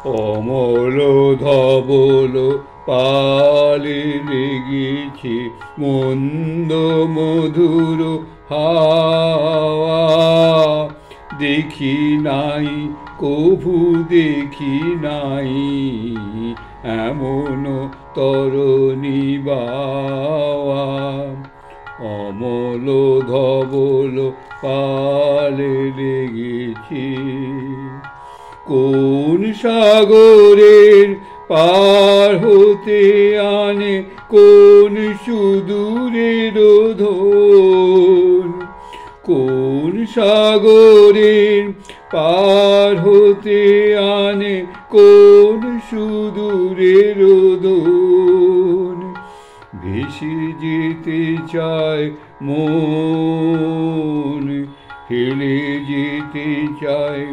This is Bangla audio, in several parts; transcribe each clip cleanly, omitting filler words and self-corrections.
অমল ধবল পালে লেগেছে মন্দ মধুর হাওয়া। দেখি নাই কভু দেখি নাই এমন তরণী বাওয়া। অমল ধবল পালে লেগেছে কোন সাগরের পার হতে আনে কোন সুদূরের ধন। কোন সাগরের পার হতে আনে কোন সুদূরের ধন। ভেসে যেতে চায় মন হেলে যেতে চায়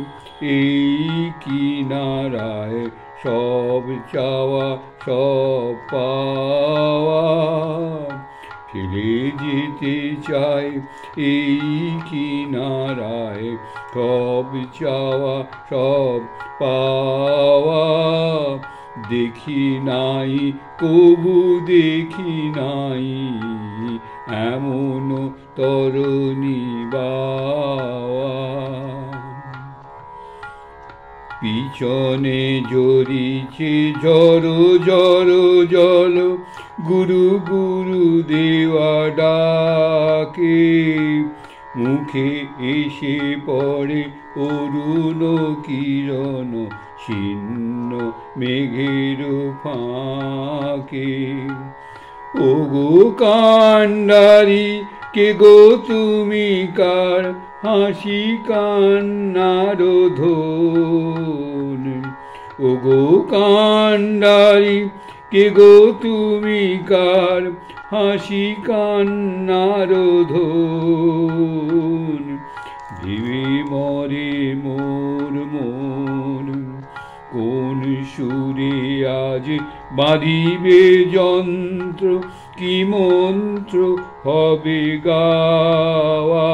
এই কিনারায় সব চাওয়া সব পাওয়া। ফেলে যেতে চায় এই কিনারায় সব চাওয়া সব পাওয়া। দেখি নাই কবু দেখি নাই এমন তরণী বাওয়া। পিছনে জড়িছে ঝড়ো ঝড়ো জল গুরু গুরু দেওয়া ডাকে। মুখে এসে পড়ে অরুণ কিরণ ছিন্ন মেঘের ফাঁকে। ওগো কান্ডারি কে গো তুমি কার হাসি কান্নার ধন। ওগো কান্ডারি কে গো তুমি কার হাসি কান্নার ধন। ভেবে মরে মোর মন কোন সুরে আজ বাঁধিবে যন্ত্র কি মন্ত্র হবে গাওয়া।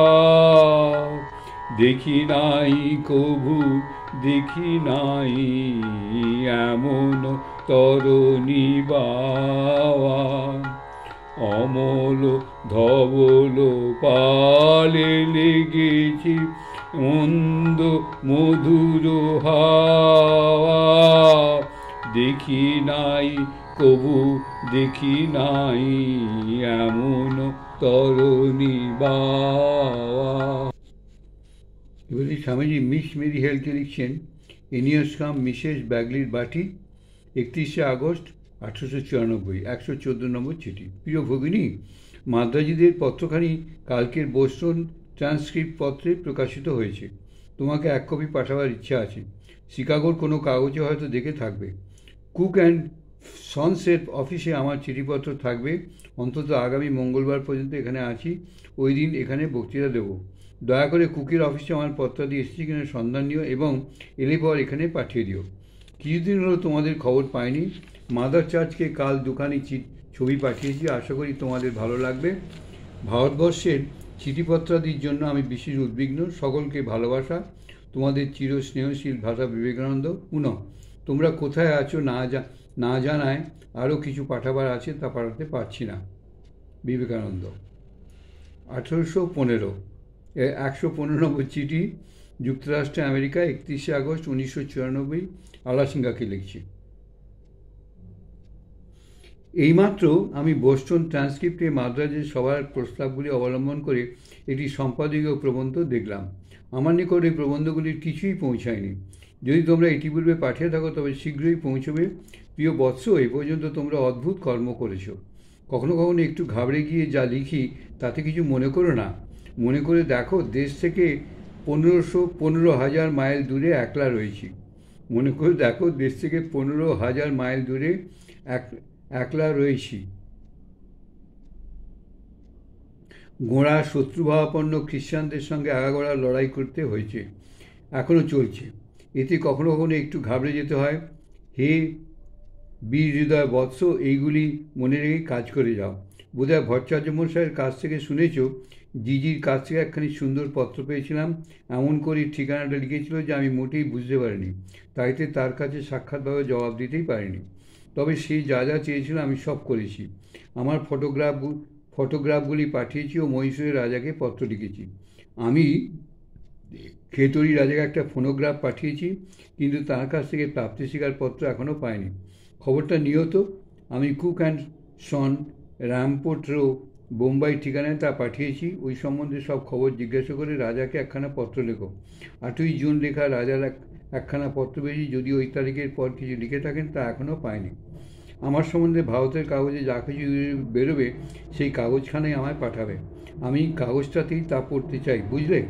দেখি নাই কভু দেখি নাই এমন তরণী বাওয়া। অমল ধবল পালে লেগেছে মন্দ মধুর হাওয়া। দেখি নাই কবু দেখি নাই এমন তরণী বাওয়া। এবারে স্বামীজি মিস মেরি হেলকে লিখছেন এনিয়াস কাম মিসেস ব্যাগলির বাটি 31শে আগস্ট 1894 114 নম্বর চিঠি। প্রিয় ভগিনী, মাদ্রাজিদের পত্রখানি কালকের বোস্টন ট্রান্সক্রিপ্ট পত্রে প্রকাশিত হয়েছে। তোমাকে এক কপি পাঠাবার ইচ্ছা আছে। শিকাগোর কোনো কাগজে হয়তো দেখে থাকবে। কুক অ্যান্ড সন্সের অফিসে আমার চিঠিপত্র থাকবে। অন্তত আগামী মঙ্গলবার পর্যন্ত এখানে আছি। ওই দিন এখানে বক্তৃতা দেব। দয়া করে কুকের অফিসে আমার পত্রাদি এসেছে কিনা সন্ধান নিও এবং এলে পর এখানে পাঠিয়ে দিও। কিছুদিন হলো তোমাদের খবর পাইনি। মাদার চার্চকে কাল দুখানি ছবি পাঠিয়েছি, আশা করি তোমাদের ভালো লাগবে। ভারতবর্ষের চিঠিপত্রাদির জন্য আমি বিশেষ উদ্বিগ্ন। সকলকে ভালোবাসা, তোমাদের চির স্নেহশীল ভ্রাতা বিবেকানন্দ। পুনঃ তোমরা কোথায় আছো না জানায় আরও কিছু পাঠাবার আছে, তা পাঠাতে পারছি না। বিবেকানন্দ। 1815 115 নম্বর চিঠি, যুক্তরাষ্ট্রে আমেরিকা, 31শে আগস্ট 1994, আলাসিঙ্গাকে লিখছি। এইমাত্র আমি বোস্টন ট্রান্সক্রিপ্টে মাদ্রাজের সভার প্রস্তাবগুলি অবলম্বন করে একটি সম্পাদকীয় প্রবন্ধ দেখলাম। আমার নিকট এই প্রবন্ধগুলির কিছুই পৌঁছায়নি। যদি তোমরা ইতিপূর্বে পাঠিয়ে থাকো তবে শীঘ্রই পৌঁছবে। প্রিয় বৎস, এ পর্যন্ত তোমরা অদ্ভুত কর্ম করেছ। কখনো কখনো একটু ঘাবড়ে গিয়ে যা লিখি তাতে কিছু মনে করো না। মনে করে দেখো, দেশ থেকে 15,000 মাইল দূরে একলা রয়েছি। মনে করে দেখো, দেশ থেকে 15,000 মাইল দূরে একলা রয়েছি। গোঁড়া শত্রুভাবাপন্ন খ্রিস্টানদের সঙ্গে আগাগোড়া লড়াই করতে হয়েছে, এখনও চলছে। এতে কখনো কখনো একটু ঘাবড়ে যেতে হয়। হে বীর হৃদয় বৎস, এইগুলি মনে রেখে কাজ করে যাও। বোধহয় ভট্টাচার্য মশাইয়ের কাছ থেকে শুনেছ জিজির কাছ থেকে একখানি সুন্দর পত্র পেয়েছিলাম, এমন করে ঠিকানাটা লিখেছিল যে আমি মোটেই বুঝতে পারিনি, তাইতে তার কাছে সাক্ষাৎভাবে জবাব দিতেই পারিনি। তবে সে যা যা চেয়েছিল আমি সব করেছি। আমার ফটোগ্রাফগুলি পাঠিয়েছি ও মহীশূরের রাজাকে পত্র লিখেছি। আমি খেতড়ি রাজাকে একটা ফোনোগ্রাফ পাঠিয়েছি, কিন্তু তার কাছ থেকে প্রাপ্তি স্বীকার পত্র এখনও পাইনি। খবরটা নিয়ত। আমি Cook and Son, Rampart Row, Bombay ঠিকানায় তা পাঠিয়েছি। ওই সম্বন্ধে সব খবর জিজ্ঞাসা করে রাজাকে একখানা পত্র লেখো। 8ই জুন লেখা রাজার একখানা পত্র পেয়েছি, যদি ওই তারিখের পর কিছু লিখে থাকেন তা এখনও পাইনি। আমার সম্বন্ধে ভারতের কাগজে যা কিছু বেরোবে সেই কাগজখানাই আমায় পাঠাবে। আমি কাগজটাতেই তা পড়তে চাই, বুঝলে?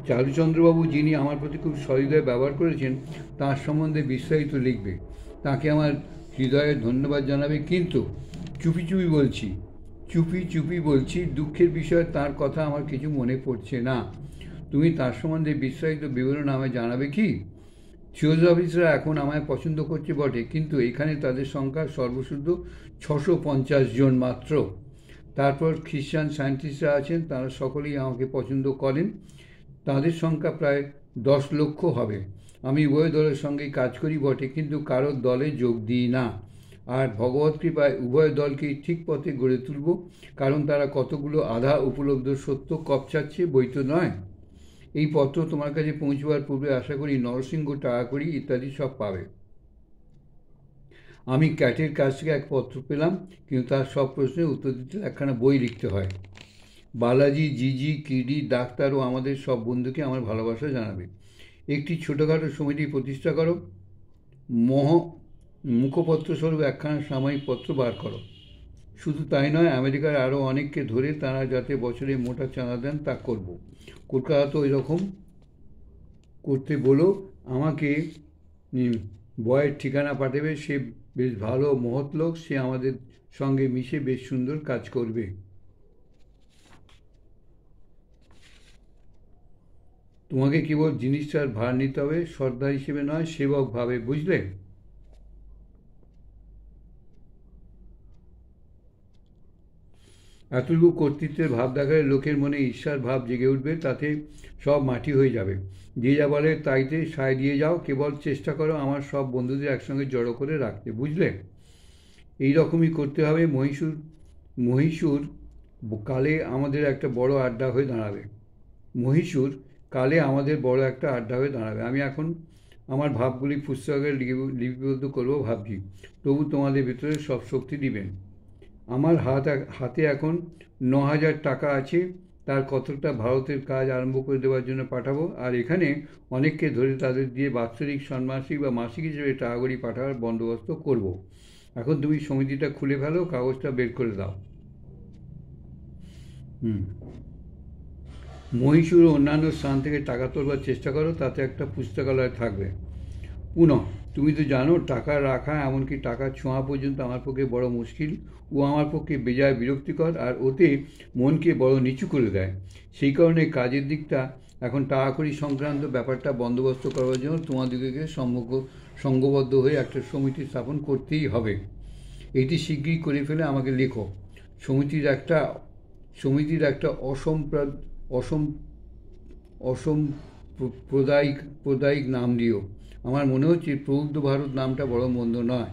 চারুচন্দ্রবাবু, যিনি আমার প্রতি খুব সহৃদয় ব্যবহার করেছেন, তাঁর সম্বন্ধে বিস্তারিত লিখবে। তাকে আমার হৃদয়ের ধন্যবাদ জানাবে। কিন্তু চুপি চুপি বলছি, দুঃখের বিষয় তার কথা আমার কিছু মনে পড়ছে না। তুমি তার সম্বন্ধে বিস্তারিত বিবরণ আমায় জানাবে কি? সিওজ অফিসরা এখন আমায় পছন্দ করছে বটে, কিন্তু এখানে তাদের সংখ্যা সর্বশুদ্ধ 650 জন মাত্র। তারপর খ্রিশ্চান সায়েন্টিস্টরা আছেন, তারা সকলেই আমাকে পছন্দ করেন। তাদের সংখ্যা প্রায় 10 লক্ষ হবে। আমি উভয় দলের সঙ্গেই কাজ করি বটে, কিন্তু কারোর দলে যোগ দিই না। আর ভগবত কৃপায় উভয় দলকেই ঠিক পথে গড়ে তুলব, কারণ তারা কতগুলো আধা উপলব্ধ সত্য কপচাচ্ছে, বই তো নয়। এই পত্র তোমার কাছে পৌঁছবার পূর্বে আশা করি নরসিংহ, টাকাকড়ি ইত্যাদি সব পাবে। আমি ক্যাটের কাছ থেকে এক পত্র পেলাম, কিন্তু তার সব প্রশ্নের উত্তর দিতে একখানা বই লিখতে হয়। বালাজি, জিজি, কিডি, ডাক্তার ও আমাদের সব বন্ধুকে আমার ভালোবাসা জানাবে। একটি ছোটোখাটো সমিতি প্রতিষ্ঠা করো। মুখপত্রস্বরূপ একখানা সাময়িক পত্র বার করো। শুধু তাই নয়, আমেরিকার আরও অনেককে ধরে তারা যাতে বছরে মোটা চাঁদা দেন তা করব। কলকাতা ওই রকম করতে বলো। আমাকে বয়ের ঠিকানা পাঠাবে, সে বেশ ভালো মহৎ লোক, সে আমাদের সঙ্গে মিশে বেশ সুন্দর কাজ করবে। তোমাকে কেবল জিনিসটার ভার নিতে হবে, সর্দার হিসেবে নয়, সেবক ভাবে, বুঝলে? এতটুকু কর্তৃত্বের ভাব দেখালে লোকের মনে ঈর্ষার ভাব জেগে উঠবে, তাতে সব মাটি হয়ে যাবে। যে যা বলে তাইতে সায় দিয়ে যাও, কেবল চেষ্টা করো আমার সব বন্ধুদের একসঙ্গে জড়ো করে রাখতে, বুঝলে? এই রকমই করতে হবে। মহীশূর কালে আমাদের একটা বড় আড্ডা হয়ে দাঁড়াবে। আমি এখন আমার ভাবগুলি পুস্তকে লিপিবদ্ধ করবো ভাবছি। তবু তোমাদের ভিতরে সব শক্তি দিবেন। আমার হাতে এখন 9,000 টাকা আছে। তার কতটা ভারতের কাজ আরম্ভ করে দেওয়ার জন্য পাঠাবো, আর এখানে অনেককে ধরে তাদের দিয়ে বাৎসরিক, ষান্মাসিক বা মাসিক হিসেবে টাকাকড়ি পাঠাবার বন্দোবস্ত করব। এখন তুমি সমিতিটা খুলে ফেলো, কাগজটা বের করে দাও। মহীশূর ও অন্যান্য স্থান থেকে টাকা তোলবার চেষ্টা করো, তাতে একটা পুস্তকালয় থাকবে। তুমি তো জানো, টাকা রাখা, এমনকি টাকা ছোঁয়া পর্যন্ত আমার পক্ষে বড় মুশকিল। ও আমার পক্ষে বেজায় বিরক্তিকর, আর ওতে মনকে বড় নিচু করে দেয়। সেই কারণে কাজের দিকটা এখন টাকাকড়ি সংক্রান্ত ব্যাপারটা বন্দোবস্ত করবার জন্য তোমাদিগকে সঙ্গবদ্ধ হয়ে একটা সমিতি স্থাপন করতেই হবে। এটি শীঘ্রই করে ফেলে আমাকে লেখো। সমিতির একটা অসাম্প্রদায়িক নাম দিও। আমার মনে হচ্ছে প্রবুদ্ধ ভারত নামটা বড় মন্দ নয়।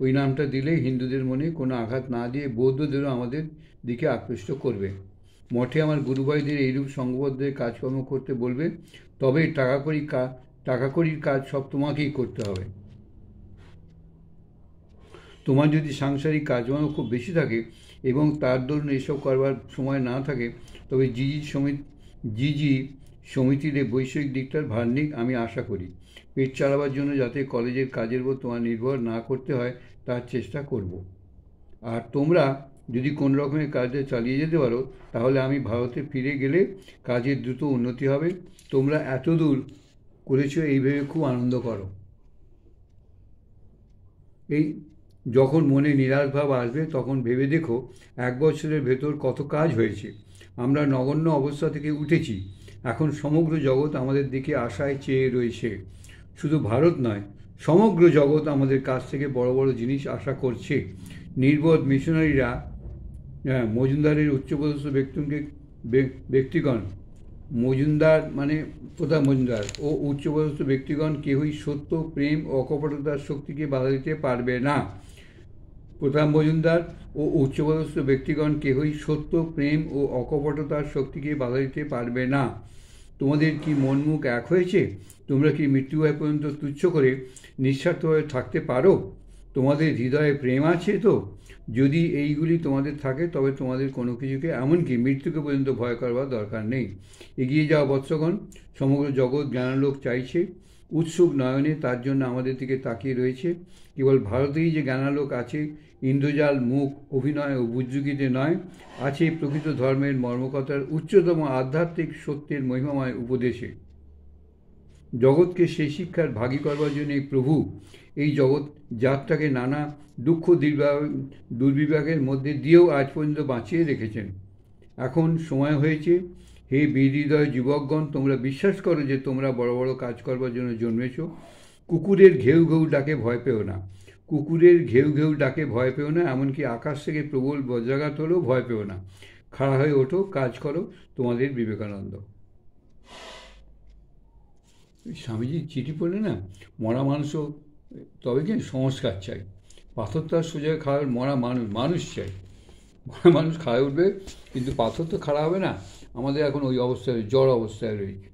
ওই নামটা দিলে হিন্দুদের মনে কোনো আঘাত না দিয়ে বৌদ্ধদেরও আমাদের দিকে আকৃষ্ট করবে। মঠে আমার গুরুভাইদের এইরূপ সঙ্গবদ্ধ কাজকর্ম করতে বলবে। তবে টাকাকড়ির কাজ সব তোমাকেই করতে হবে। তোমার যদি সাংসারিক কাজকর্ম খুব বেশি থাকে এবং তার দরুন এসব করবার সময় না থাকে, তবে জিজি সমিতির বৈষয়িক দিকটার ভার নিক, আমি আশা করি। পেট চালাবার জন্য যাতে কলেজের কাজের উপর তোমার নির্ভর না করতে হয়, তার চেষ্টা করব। আর তোমরা যদি কোনো রকমের কাজে চালিয়ে যেতে পারো, তাহলে আমি ভারতে ফিরে গেলে কাজের দ্রুত উন্নতি হবে। তোমরা এত দূর করেছো এই ভেবে খুব আনন্দ করো। যখন মনে নিরাশ ভাব আসবে, তখন ভেবে দেখো 1 বছরের ভেতর কত কাজ হয়েছে। আমরা নগণ্য অবস্থা থেকে উঠেছি। এখন সমগ্র জগৎ আমাদের দিকে আশায় চেয়ে রয়েছে। শুধু ভারত নয়, সমগ্র জগৎ আমাদের কাছ থেকে বড় বড় জিনিস আশা করছে। নির্বোধ মিশনারিরা মজুমদারের উচ্চপদস্থ ব্যক্তিগণ, মজুমদার মানে প্রতাপ মজুমদার ও উচ্চপদস্থ ব্যক্তিগণ কেউই সত্য, প্রেম ও অকপটতার শক্তিকে বাধা দিতে পারবে না। প্রতাপ মজুমদার ও উচ্চপদস্থ ব্যক্তিগণ কেউই সত্য, প্রেম ও অকপটতার শক্তিকে বাধা দিতে পারবে না। তোমাদের কি মন মুখ এক হয়েছে? তোমরা কি মৃত্যু হয় পর্যন্ত তুচ্ছ করে নিঃস্বার্থভাবে থাকতে পারো? তোমাদের হৃদয়ে প্রেম আছে তো? যদি এইগুলি তোমাদের থাকে তবে তোমাদের কোনো কিছুকে, এমনকি মৃত্যুকে পর্যন্ত ভয় করবার দরকার নেই। এগিয়ে যাওয়া বৎসগণ, সমগ্র জগৎ জ্ঞানালোক চাইছে, উৎসুক নয়নে তার জন্য আমাদের দিকে তাকিয়ে রয়েছে। কেবল ভারতেই যে জ্ঞানালোক আছে, ইন্দ্রজাল মুখ অভিনয় ও বুজ্জুকিতে নয়, আছে প্রকৃত ধর্মের মর্মকথার উচ্চতম আধ্যাত্মিক সত্যের মহিমাময় উপদেশে। জগৎকে সেই শিক্ষার ভাগী করবার জন্য প্রভু এই জগৎ জাতটাকে নানা দুঃখ দুর্বিপাকের মধ্যে দিয়েও আজ পর্যন্ত বাঁচিয়ে রেখেছেন। এখন সময় হয়েছে, হে বীরহৃদয় যুবকগণ, তোমরা বিশ্বাস করো যে তোমরা বড় বড় কাজ করবার জন্য জন্মেছ। কুকুরের ঘেউ ঘেউ ডাকে ভয় পেও না। কুকুরের ঘেউ ঘেউ ডাকে ভয় পেও না, এমনকি আকাশ থেকে প্রবল বজ্রাঘাত হলেও ভয় পেও না। খাড়া হয়ে ওঠো, কাজ করো। তোমাদের বিবেকানন্দ। স্বামীজি চিঠি পড়লে না, মরা মানুষও তবে কি সংস্কার চাই। পাথর তো আর সোজা খাওয়ার, মরা মানুষ চাই। মরা মানুষ খাওয়া উঠবে, কিন্তু পাথর তো খাড়া হবে না। আমাদের এখন ওই অবস্থায়, জড় অবস্থায় রয়েছে।